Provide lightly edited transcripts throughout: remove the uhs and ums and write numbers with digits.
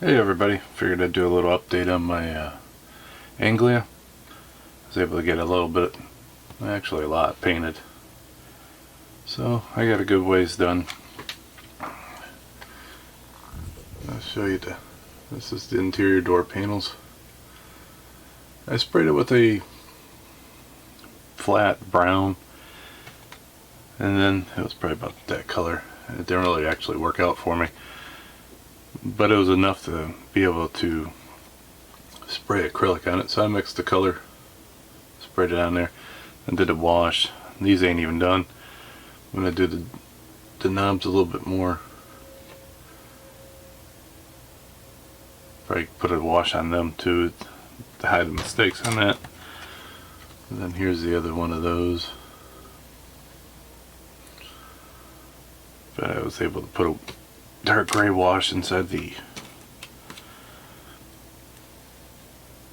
Hey everybody, figured I'd do a little update on my Anglia. I was able to get a little bit, actually a lot, painted. So I got a good ways done. I'll show you this is the interior door panels. I sprayed it with a flat brown, and then it was probably about that color. It didn't really actually work out for me, but it was enough to be able to spray acrylic on it. So I mixed the color, sprayed it on there, and did a wash. These ain't even done. I'm going to do the knobs a little bit more. Probably put a wash on them too to hide the mistakes on that. And then here's the other one of those. But I was able to put a dark gray wash inside the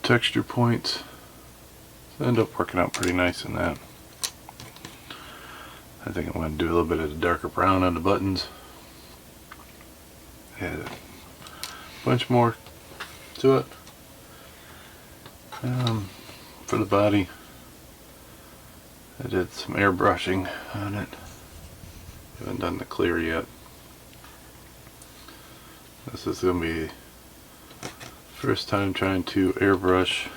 texture points. So I ended up working out pretty nice in that. I think I'm going to do a little bit of the darker brown on the buttons. Add a bunch more to it. For the body, I did some airbrushing on it. Haven't done the clear yet. This is going to be first time trying to airbrush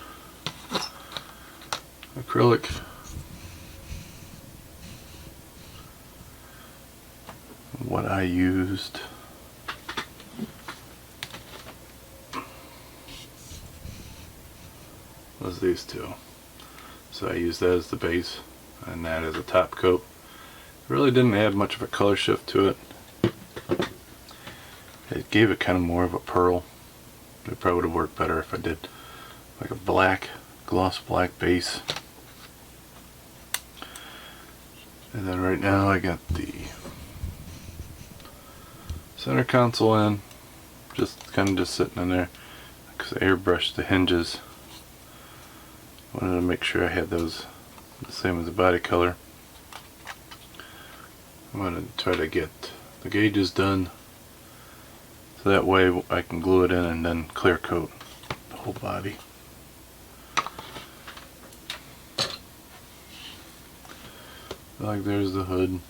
acrylic. What I used was these two. So I used that as the base and that as a top coat. It really didn't add much of a color shift to it. It gave it kind of more of a pearl. It probably would have worked better if I did like a black, gloss black base. And then right now I got the center console in, just kind of sitting in there because I airbrushed the hinges. Wanted to make sure I had those the same as the body color. I'm going to try to get the gauges done so that way I can glue it in and then clear coat the whole body. Like there's the hood.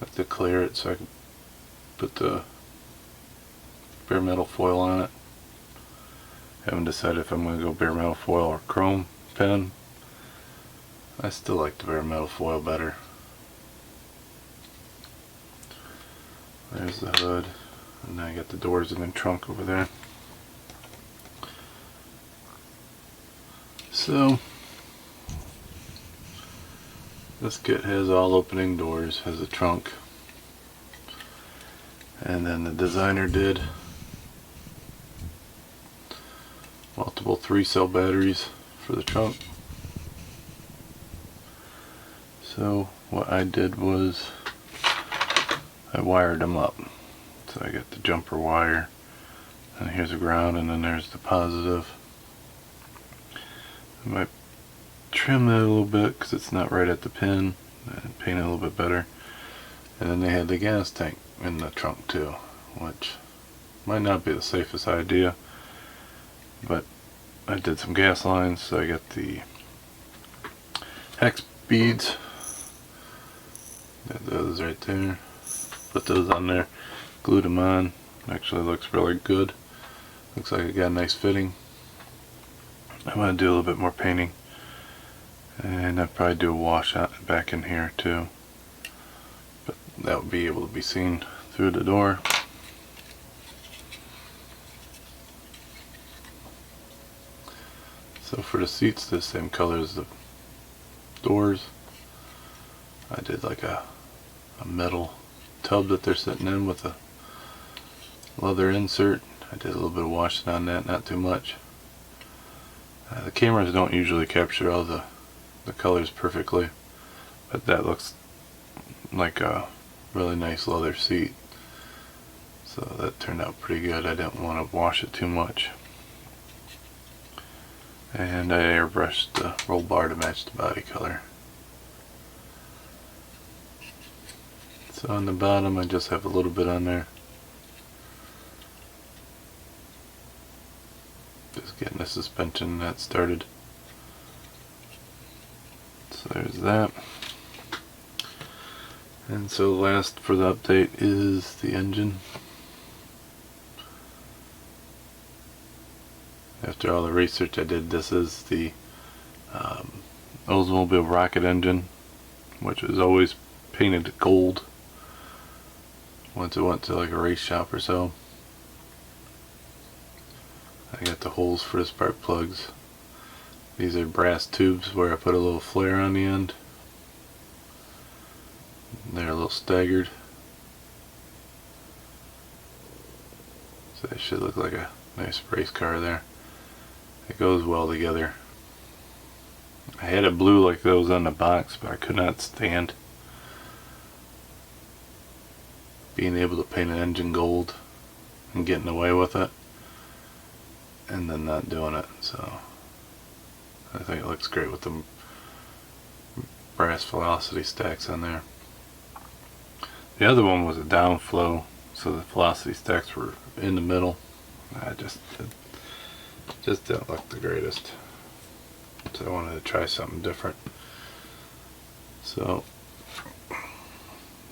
I have to clear it so I can put the bare metal foil on it. Haven't decided if I'm going to go bare metal foil or chrome pen. I still like the bare metal foil better. There's the hood, and then I got the doors and then trunk over there. So this kit has all opening doors, has a trunk, and then the designer did multiple 3-cell batteries for the trunk. So what I did was I wired them up. So I got the jumper wire, and here's the ground, and then there's the positive. I might trim that a little bit because it's not right at the pin, and paint it a little bit better. And then they had the gas tank in the trunk too, which might not be the safest idea, but I did some gas lines. So I got the hex beads, got those right there, put those on there, glued them on. Actually looks really good, looks like it got a nice fitting. I'm going to do a little bit more painting, and I'll probably do a wash out back in here too, but that would be able to be seen through the door. So for the seats, the same color as the doors. I did like a metal tub that they're sitting in with a leather insert. I did a little bit of washing on that, not too much. The cameras don't usually capture all the colors perfectly, but that looks like a really nice leather seat. So that turned out pretty good. I didn't want to wash it too much. And I airbrushed the roll bar to match the body color. So on the bottom I just have a little bit on there. getting the suspension and that started. So there's that. And so last for the update is the engine. After all the research I did, this is the Oldsmobile rocket engine, which was always painted gold once it went to like a race shop or so. I got the holes for the spark plugs. These are brass tubes where I put a little flare on the end. They're a little staggered, so they should look like a nice race car there. It goes well together. I had it blue like those on the box, but I could not stand being able to paint an engine gold and getting away with it and then not doing it. So I think it looks great with the brass velocity stacks on there. The other one was a downflow, so the velocity stacks were in the middle. It just didn't look the greatest. So I wanted to try something different. So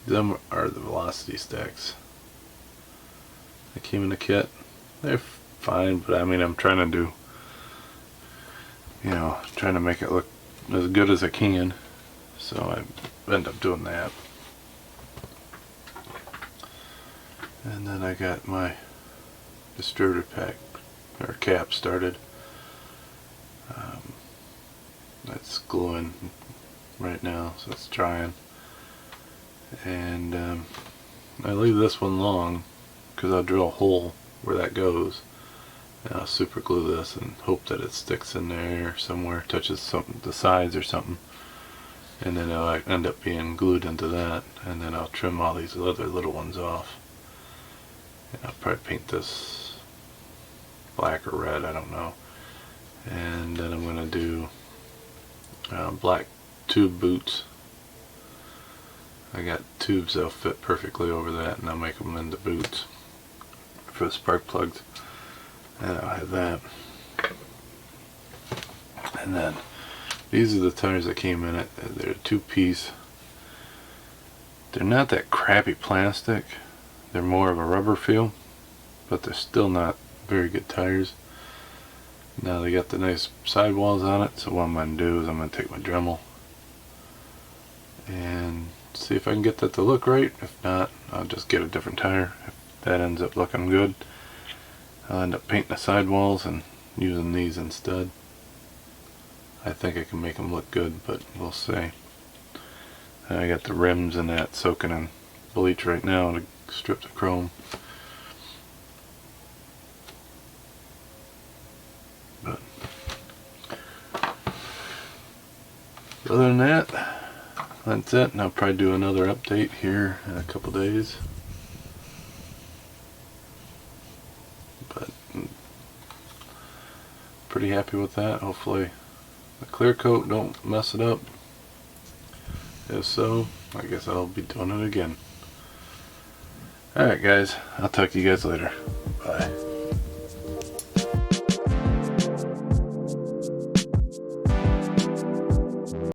them are the velocity stacks. They came in the kit. They're fine, but I mean, I'm trying to do, trying to make it look as good as I can. So I end up doing that. And then I got my distributor pack or cap started. That's gluing right now, so it's drying. And I leave this one long because I'll drill a hole where that goes, and I'll super glue this and hope that it sticks in there somewhere, touches something, the sides or something, and then it'll end up being glued into that. And then I'll trim all these other little ones off. And I'll probably paint this black or red, I don't know. And then I'm going to do black tube boots. I got tubes that'll fit perfectly over that, and I'll make them into boots for the spark plugs. And I'll have that. And then these are the tires that came in it. They're a 2-piece. They're not that crappy plastic. They're more of a rubber feel, but they're still not very good tires. Now they got the nice sidewalls on it, so what I'm going to do is I'm going to take my Dremel and see if I can get that to look right. If not, I'll just get a different tire. If that ends up looking good, I'll end up painting the sidewalls and using these instead. I think I can make them look good, but we'll see. And I got the rims and that soaking in bleach right now to strip the chrome. But other than that, that's it. And I'll probably do another update here in a couple days. But pretty happy with that. Hopefully the clear coat don't mess it up. If so, I guess I'll be doing it again. Alright guys, I'll talk to you guys later. Bye.